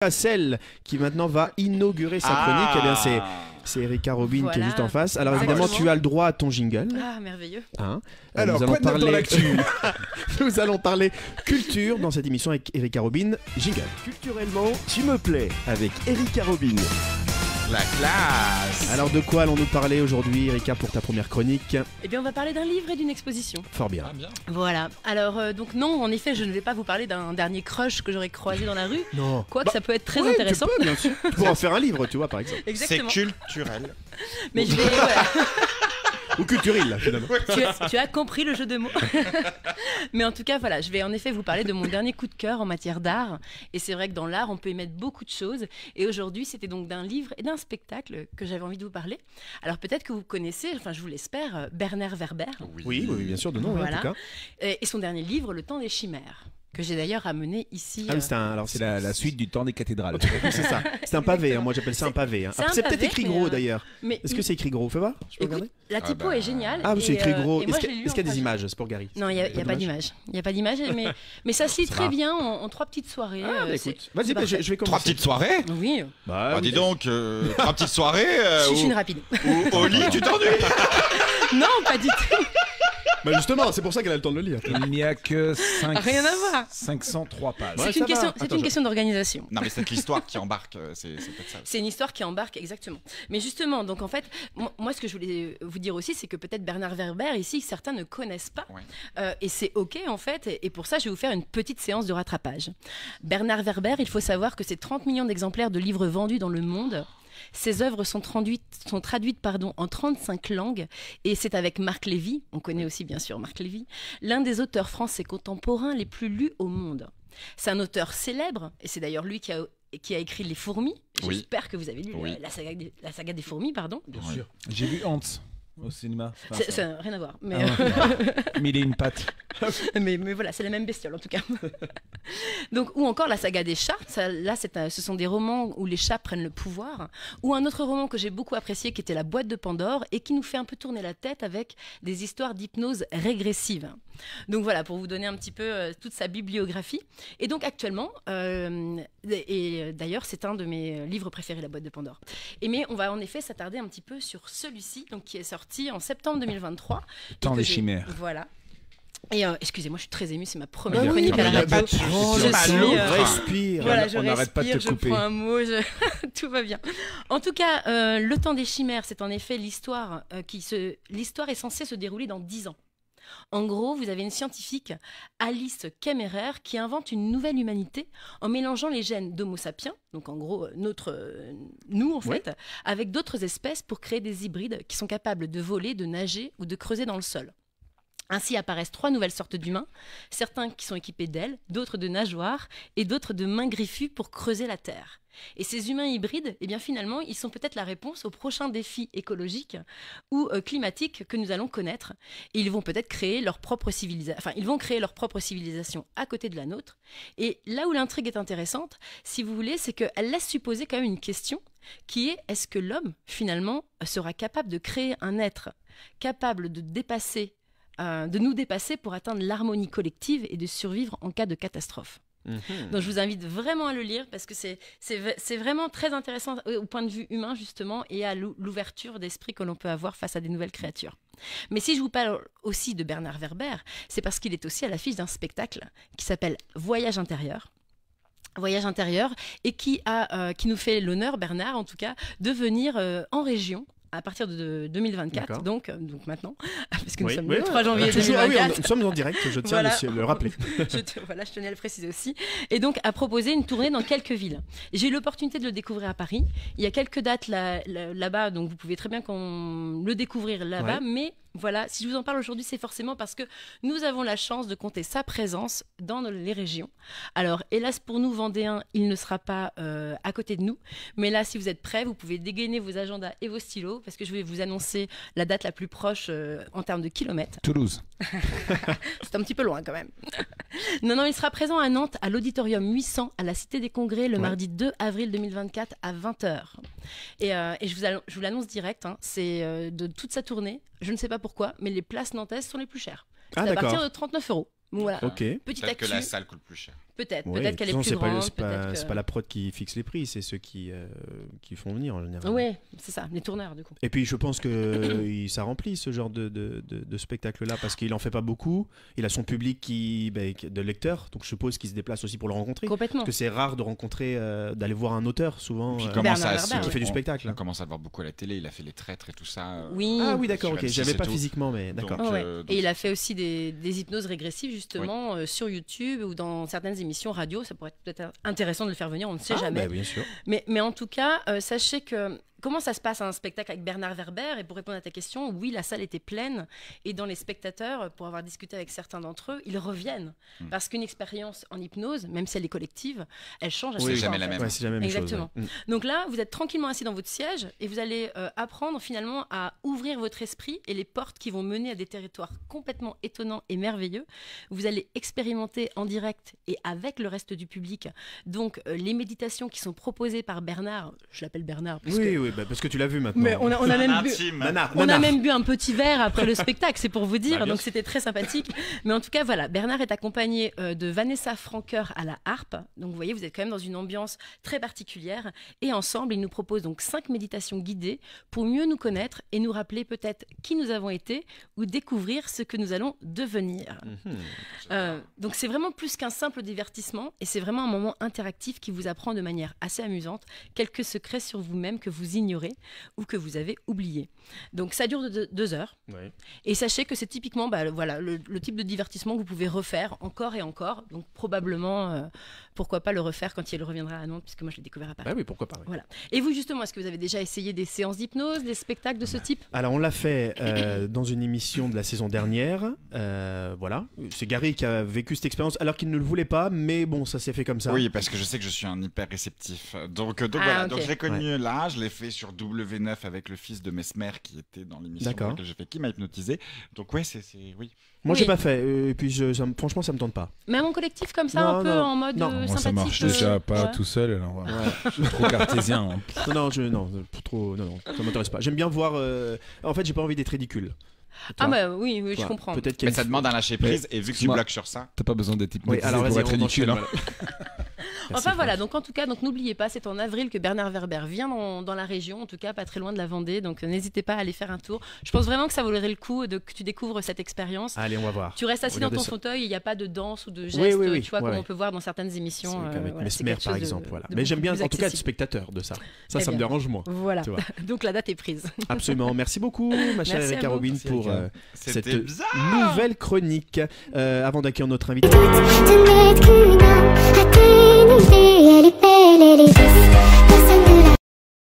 Celle qui maintenant va inaugurer sa chronique, eh bien c'est Erika Robin qui est juste en face. Alors évidemment, tu as le droit à ton jingle. Ah, merveilleux. Hein, alors, quoi de neuf dans l'actu? Nous allons parler culture dans cette émission avec Erika Robin. Jingle. Culturellement, tu me plais avec Erika Robin. La classe. Alors de quoi allons-nous parler aujourd'hui, Erika, pour ta première chronique? Eh bien, on va parler d'un livre et d'une exposition. Fort bien. Ah, bien. Voilà. Alors, donc non, en effet, je ne vais pas vous parler d'un dernier crush que j'aurais croisé dans la rue. Non. Quoique ça peut être très Ouais, intéressant. Tu peux, bien sûr. Tu pourras en faire un livre, tu vois, par exemple. C'est Exactement. culturel. Mais je vais... voilà. Ou culturel, là, finalement. Tu as compris le jeu de mots. Mais en tout cas, voilà, je vais en effet vous parler de mon dernier coup de cœur en matière d'art. Et c'est vrai que dans l'art, on peut y mettre beaucoup de choses. Et aujourd'hui, c'était donc d'un livre et d'un spectacle que j'avais envie de vous parler. Alors peut-être que vous connaissez, enfin je vous l'espère, Bernard Werber. Oui, bien sûr, de nom, Voilà. en tout cas. Et son dernier livre, Le Temps des Chimères, que j'ai d'ailleurs amené ici. Ah, mais C'est la suite du temps des cathédrales. C'est ça. C'est un pavé, hein. Moi j'appelle ça un pavé. Hein. C'est un C'est peut-être pavé, écrit mais, gros d'ailleurs. Mais Est-ce que c'est écrit gros? Fais voir. Je peux Écoute, regarder. la typo est géniale. Ah, c'est écrit gros. et moi, Est-ce je l'ai lu qu'il y a en des page. images? C'est pour Gary. Non, il n'y a pas d'image. Il n'y a pas d'image, mais ça se lit très bien en trois petites soirées. Ah, bah, c'est- écoute. Vas-y, c'est bah, parfait. je vais commencer. Trois petites soirées. Oui, Bah, Ah, dis donc, trois petites soirées. je suis une rapide. Ou au lit, tu t'ennuies. Non, pas du tout. Bah justement, c'est pour ça qu'elle a le temps de le lire. Il n'y a que Rien à voir. 503 pages. Ouais, C'est une ça va. question, Attends, je- question d'organisation. Non, mais c'est l'histoire qui embarque. C'est peut-être ça. C'est une histoire qui embarque exactement. Mais justement, donc en fait, moi ce que je voulais vous dire aussi, c'est que peut-être Bernard Werber ici, certains ne connaissent pas, Ouais. et c'est ok en fait. Et pour ça, je vais vous faire une petite séance de rattrapage. Bernard Werber, il faut savoir que c'est 30 millions d'exemplaires de livres vendus dans le monde. Ses œuvres sont traduites en 35 langues, et c'est avec Marc Lévy, on connaît aussi bien sûr Marc Lévy, l'un des auteurs français contemporains les plus lus au monde. C'est un auteur célèbre, et c'est d'ailleurs lui qui a écrit Les Fourmis. Oui. J'espère que vous avez lu Oui. la saga des Fourmis, pardon. Bien sûr. J'ai vu Hans au cinéma. Enfin, Ça n'a rien à voir, mais, Ah ouais. Mais il est une patte. mais voilà, c'est la même bestiole en tout cas. Donc, ou encore la saga des chats. Là, ce sont des romans où les chats prennent le pouvoir. Ou un autre roman que j'ai beaucoup apprécié qui était La Boîte de Pandore et qui nous fait un peu tourner la tête avec des histoires d'hypnose régressive. Donc voilà, pour vous donner un petit peu toute sa bibliographie. Et donc actuellement, et d'ailleurs c'est un de mes livres préférés, La Boîte de Pandore. Mais on va en effet s'attarder un petit peu sur celui-ci, donc qui est sorti en septembre 2023. Temps et que des j'ai- chimères. Voilà. Et excusez-moi, je suis très émue, c'est ma première Bah oui, chronique à la mais y a pas radio. de souci. Je C'est pas suis, lourd. Respire. voilà, on je n'arrête pas de te respire, je couper. prends un mot, tout va bien. En tout cas, Le Temps des Chimères, c'est en effet l'histoire l'histoire est censée se dérouler dans 10 ans. En gros, vous avez une scientifique, Alice Kemmerer, qui invente une nouvelle humanité en mélangeant les gènes d'Homo sapiens, donc en gros nous en fait, avec d'autres espèces pour créer des hybrides qui sont capables de voler, de nager ou de creuser dans le sol. Ainsi apparaissent 3 nouvelles sortes d'humains, certains qui sont équipés d'ailes, d'autres de nageoires et d'autres de mains griffues pour creuser la terre. Et ces humains hybrides, eh bien finalement, ils sont peut-être la réponse aux prochains défis écologiques ou climatiques que nous allons connaître. Et ils vont peut-être créer leur propre civilisation. Enfin, ils vont créer leur propre civilisation à côté de la nôtre. Et là où l'intrigue est intéressante, si vous voulez, c'est qu'elle laisse supposer quand même une question qui est: est-ce que l'homme, finalement, sera capable de créer un être capable de nous dépasser pour atteindre l'harmonie collective et de survivre en cas de catastrophe. Donc je vous invite vraiment à le lire parce que c'est vraiment très intéressant au point de vue humain justement et à l'ouverture d'esprit que l'on peut avoir face à des nouvelles créatures. Mais si je vous parle aussi de Bernard Werber, c'est parce qu'il est aussi à l'affiche d'un spectacle qui s'appelle Voyage intérieur. Voyage intérieur et qui nous fait l'honneur, Bernard en tout cas, de venir en région à partir de 2024, donc maintenant, parce que nous sommes le 3 janvier Toujours, 2024. nous sommes en direct, je tiens Voilà. à le rappeler. Je tenais à le préciser aussi. Et donc, à proposer une tournée dans quelques villes. J'ai eu l'opportunité de le découvrir à Paris. Il y a quelques dates là-bas, donc vous pouvez très bien le découvrir là-bas. Ouais. Mais voilà, si je vous en parle aujourd'hui, c'est forcément parce que nous avons la chance de compter sa présence dans les régions. Alors, hélas pour nous, Vendéens, il ne sera pas à côté de nous. Mais là, si vous êtes prêts, vous pouvez dégainer vos agendas et vos stylos parce que je vais vous annoncer la date la plus proche en termes de kilomètres. Toulouse. C'est un petit peu loin quand même. Non, il sera présent à Nantes, à l'Auditorium 800, à la Cité des Congrès, le mardi 2 avril 2024 à 20h. Et je vous l'annonce direct, hein, c'est de toute sa tournée, je ne sais pas pourquoi, mais les places nantaises sont les plus chères. Ah, C'est à d'accord. partir de 39 €. Voilà. Ok. Petite Peut-être que actu. la salle coûte plus cher. Peut-être, Ouais, peut-être qu'elle est de toute plus façon, grande. c'est pas la prod qui fixe les prix, c'est ceux qui font venir en général. Oui, c'est ça, les tourneurs du coup. Et puis je pense que ça remplit ce genre de spectacle-là parce qu'il en fait pas beaucoup. Il a son public de lecteurs, donc je suppose qu'il se déplace aussi pour le rencontrer. Complètement. Parce que c'est rare de rencontrer, d'aller voir un auteur souvent Puis qui fait du spectacle. On commence à le voir beaucoup à la télé. Il a fait Les Traîtres et tout ça. Oui. Ah oui, d'accord, ok. sur M6 J'avais et pas tout. physiquement, mais d'accord. Donc, Et il a fait aussi des hypnoses régressives justement sur YouTube ou dans certaines émissions radio. Ça pourrait être peut-être intéressant de le faire venir, on ne sait jamais. Bah, bien sûr. Mais en tout cas, sachez que comment ça se passe un spectacle avec Bernard Werber? Et pour répondre à ta question, oui, la salle était pleine. Et dans les spectateurs, pour avoir discuté avec certains d'entre eux, ils reviennent. Parce qu'une expérience en hypnose, même si elle est collective, elle change à chaque fois. C'est jamais en la fait. même. Ouais, c'est jamais la même Exactement. chose. Ouais. Donc là, vous êtes tranquillement assis dans votre siège et vous allez apprendre finalement à ouvrir votre esprit et les portes qui vont mener à des territoires complètement étonnants et merveilleux. Vous allez expérimenter en direct et avec le reste du public donc les méditations qui sont proposées par Bernard. Je l'appelle Bernard parce que... Oui, parce que tu l'as vu maintenant. Mais on a même bu... Intime. On a même bu un petit verre après le spectacle, c'est pour vous dire, Bah, bien donc c'était très sympathique. Mais en tout cas, voilà, Bernard est accompagné de Vanessa Franker à la harpe. Donc vous voyez, vous êtes quand même dans une ambiance très particulière. Et ensemble, il nous propose donc 5 méditations guidées pour mieux nous connaître et nous rappeler peut-être qui nous avons été ou découvrir ce que nous allons devenir. Donc c'est vraiment plus qu'un simple divertissement et c'est vraiment un moment interactif qui vous apprend de manière assez amusante quelques secrets sur vous-même que vous ignorez ou que vous avez oublié. Donc ça dure 2 heures. Ouais. Et sachez que c'est typiquement voilà, le type de divertissement que vous pouvez refaire encore et encore. Donc probablement, pourquoi pas le refaire quand il reviendra à Nantes, puisque moi je l'ai découvert à Paris. Ah oui, pourquoi pas. Oui. Voilà. Et vous justement, est-ce que vous avez déjà essayé des séances d'hypnose, des spectacles de ce type? Alors on l'a fait dans une émission de la saison dernière. Voilà, c'est Gary qui a vécu cette expérience alors qu'il ne le voulait pas, mais bon, ça s'est fait comme ça. Oui, parce que je sais que je suis un hyper réceptif. Donc Ah, ok. donc je l'ai connu là, je l'ai fait sur W9 avec le fils de Mesmer qui était dans l'émission D'accord. que j'ai fait, qui m'a hypnotisé. Donc ouais, c'est oui. Moi Oui. j'ai pas fait, et puis franchement ça me tente pas. Même en collectif comme ça, Non, un peu non. en mode Non. Moi, ça sympathique. marche déjà pas ouais. tout seul. Alors, Ouais. je suis trop cartésien. Hein. non, ça m'intéresse pas. J'aime bien voir. En fait, j'ai pas envie d'être ridicule. Ah Toi. bah oui, je Toi, comprends. Peut-être qu'il y a Mais ça demande un lâcher prise et vu que tu excuse-moi. bloques sur ça. T'as pas besoin d'être Oui, hypnotisé alors pour vas-y, être on ridicule. enchaîne, Hein. voilà. Enfin Merci, voilà, Franck. donc en tout cas, donc n'oubliez pas, c'est en avril que Bernard Werber vient dans la région, en tout cas pas très loin de la Vendée, donc n'hésitez pas à aller faire un tour. Je pense vraiment que ça vaudrait le coup que tu découvres cette expérience. Allez, on va voir. Tu restes assis dans Regardez ton ça. fauteuil, il n'y a pas de danse ou de geste, Oui, tu vois, ouais. comme on peut voir dans certaines C'est émissions. avec voilà, c'est Mesmer quelque par chose de- exemple. Voilà. de Mais j'aime bien beaucoup en plus tout cas être accessible. spectateur de ça. Ça Eh me bien. dérange moins. Voilà, Tu vois. donc la date est prise. Absolument. Merci beaucoup, ma chère Merci à Erika vous. Robin, Merci, pour Erika. cette C'était bizarre. nouvelle chronique. Avant d'accueillir notre invité. 初めての果ての出会いリペレリです